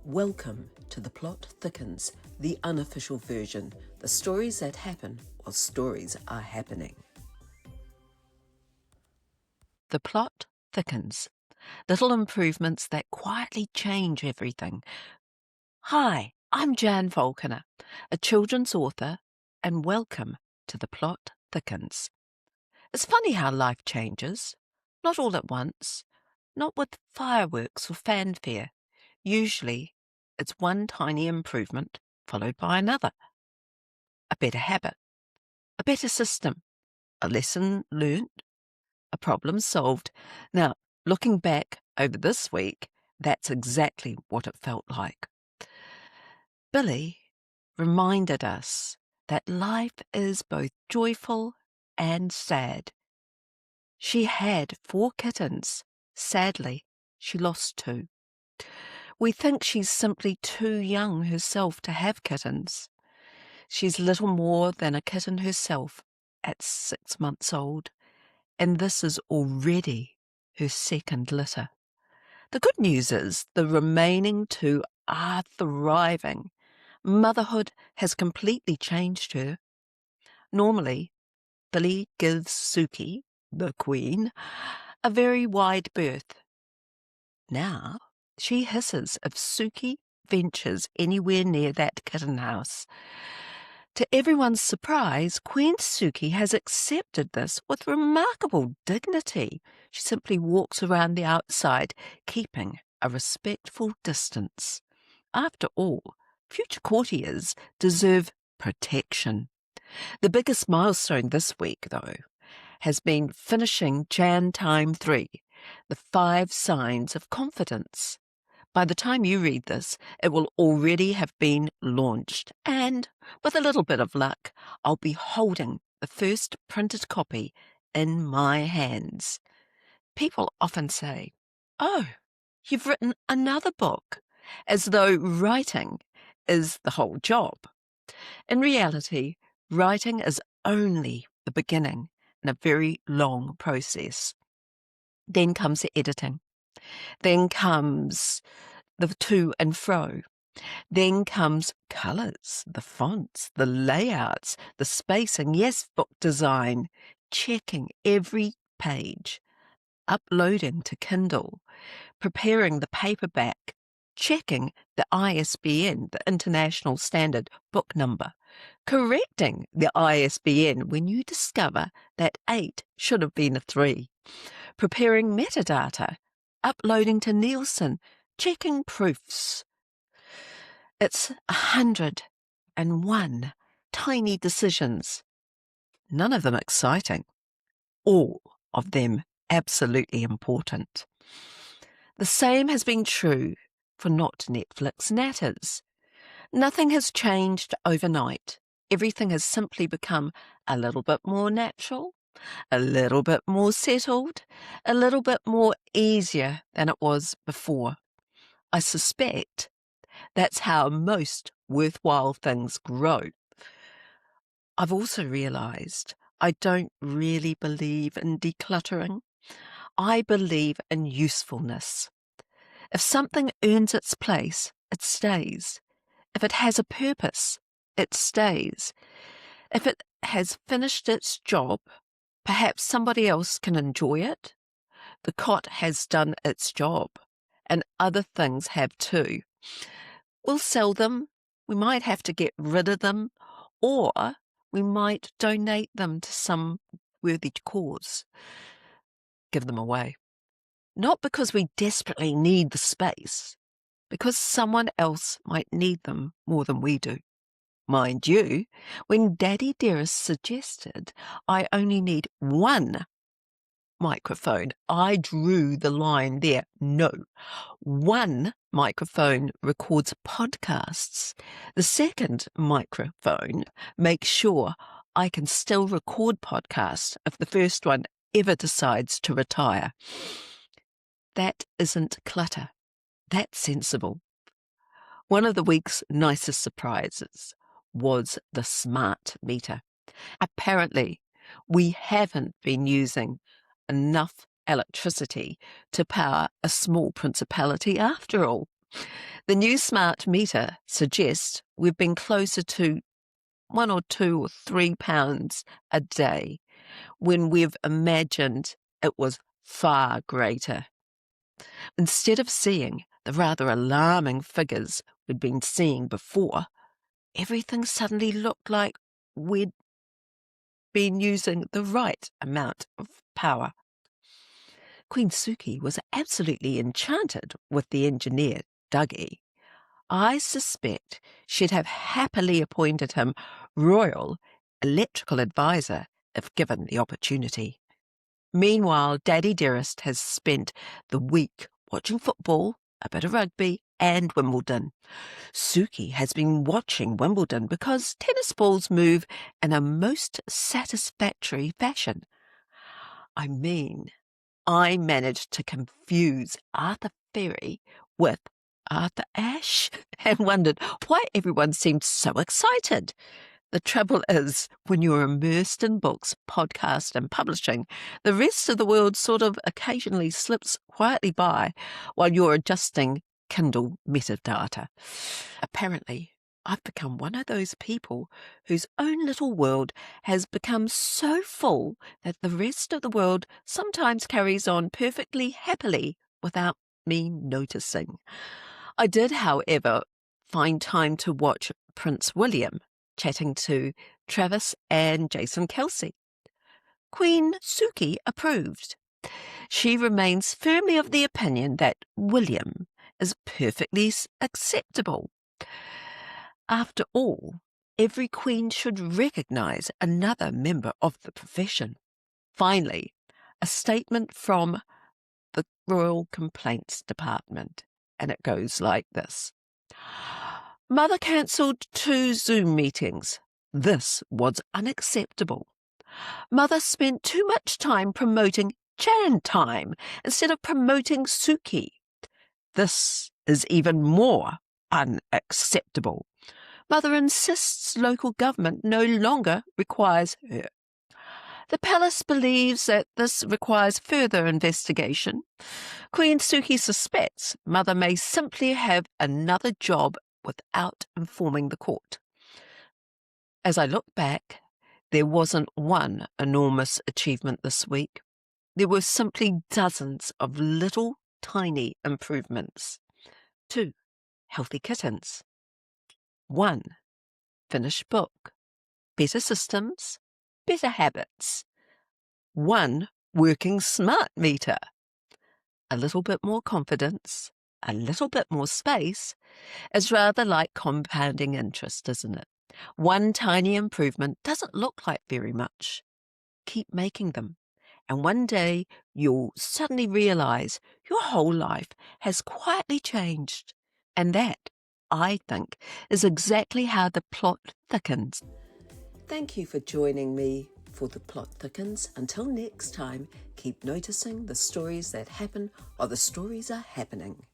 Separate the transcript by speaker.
Speaker 1: Welcome to the Plot Thickens, the unofficial version, the stories that happen while stories are happening. The plot thickens. Little improvements that quietly change everything. Hi, I'm Jan Falconer, a children's author, and welcome to the Plot Thickens. It's funny how life changes. Not all at once, not with fireworks or fanfare. Usually, it's one tiny improvement followed by another. A better habit, a better system, a lesson learnt, a problem solved. Now, looking back over this week, that's exactly what it felt like. Billy reminded us that life is both joyful and sad. She had 4 kittens. Sadly, she lost 2. We think she's simply too young herself to have kittens. She's little more than a kitten herself at 6 months old, and this is already her 2nd litter. The good news is the remaining 2 are thriving. Motherhood has completely changed her. Normally, Billy gives Sukie, the queen, a very wide berth. Now, she hisses if Sukie ventures anywhere near that kitten house. To everyone's surprise, Queen Sukie has accepted this with remarkable dignity. She simply walks around the outside, keeping a respectful distance. After all, future courtiers deserve protection. The biggest milestone this week, though, has been finishing Jan Time 3, the 5 signs of confidence. By the time you read this, it will already have been launched, and with a little bit of luck, I'll be holding the first printed copy in my hands. People often say, "Oh, you've written another book," as though writing is the whole job. In reality, writing is only the beginning in a very long process. Then comes the editing. Then comes the to and fro. Then comes colours, the fonts, the layouts, the spacing, yes, book design, checking every page, uploading to Kindle, preparing the paperback, checking the ISBN, the International Standard Book Number, correcting the ISBN when you discover that 8 should have been a 3, preparing metadata, uploading to Nielsen, checking proofs. It's 101 tiny decisions, none of them exciting, all of them absolutely important. The same has been true for Not Netflix Natters. Nothing has changed overnight. Everything has simply become a little bit more natural, a little bit more settled, a little bit more easier than it was before. I suspect that's how most worthwhile things grow. I've also realised I don't really believe in decluttering. I believe in usefulness. If something earns its place, it stays. If it has a purpose, it stays. If it has finished its job, perhaps somebody else can enjoy it. The cot has done its job, and other things have too. We'll sell them, we might have to get rid of them, or we might donate them to some worthy cause. Give them away. Not because we desperately need the space, because someone else might need them more than we do. Mind you, when Daddy Dearest suggested I only need 1 microphone, I drew the line there. No, 1 microphone records podcasts. The 2nd microphone makes sure I can still record podcasts if the first one ever decides to retire. That isn't clutter. That's sensible. One of the week's nicest surprises was the smart meter. Apparently, we haven't been using enough electricity to power a small principality after all. The new smart meter suggests we've been closer to 1 or 2 or 3 pounds a day when we've imagined it was far greater. Instead of seeing the rather alarming figures we'd been seeing before, everything suddenly looked like we'd been using the right amount of power. Queen Sukie was absolutely enchanted with the engineer, Dougie. I suspect she'd have happily appointed him Royal Electrical Advisor if given the opportunity. Meanwhile, Daddy Dearest has spent the week watching football, a bit of rugby, and Wimbledon. Sukie has been watching Wimbledon because tennis balls move in a most satisfactory fashion. I managed to confuse Arthur Ferry with Arthur Ashe and wondered why everyone seemed so excited. The trouble is, when you're immersed in books, podcast, and publishing, the rest of the world sort of occasionally slips quietly by while you're adjusting Kindle metadata. Apparently, I've become one of those people whose own little world has become so full that the rest of the world sometimes carries on perfectly happily without me noticing. I did, however, find time to watch Prince William chatting to Travis and Jason Kelsey. Queen Sukie approved. She remains firmly of the opinion that William is perfectly acceptable. After all, every queen should recognise another member of the profession. Finally, a statement from the Royal Complaints Department, and it goes like this. Mother cancelled 2 Zoom meetings. This was unacceptable. Mother spent too much time promoting Jan time instead of promoting Sukie. This is even more unacceptable. Mother insists local government no longer requires her. The palace believes that this requires further investigation. Queen Sukie suspects Mother may simply have another job without informing the court. As I look back, there wasn't one enormous achievement this week. There were simply dozens of little tiny improvements. 2 healthy kittens. 1 finished book. Better systems, better habits. 1 working smart meter. A little bit more confidence, a little bit more space. It's rather like compounding interest, isn't it? 1 tiny improvement doesn't look like very much. Keep making them. And one day you'll suddenly realise your whole life has quietly changed. And that, I think, is exactly how the plot thickens. Thank you for joining me for The Plot Thickens. Until next time, keep noticing the stories that happen while the stories are happening.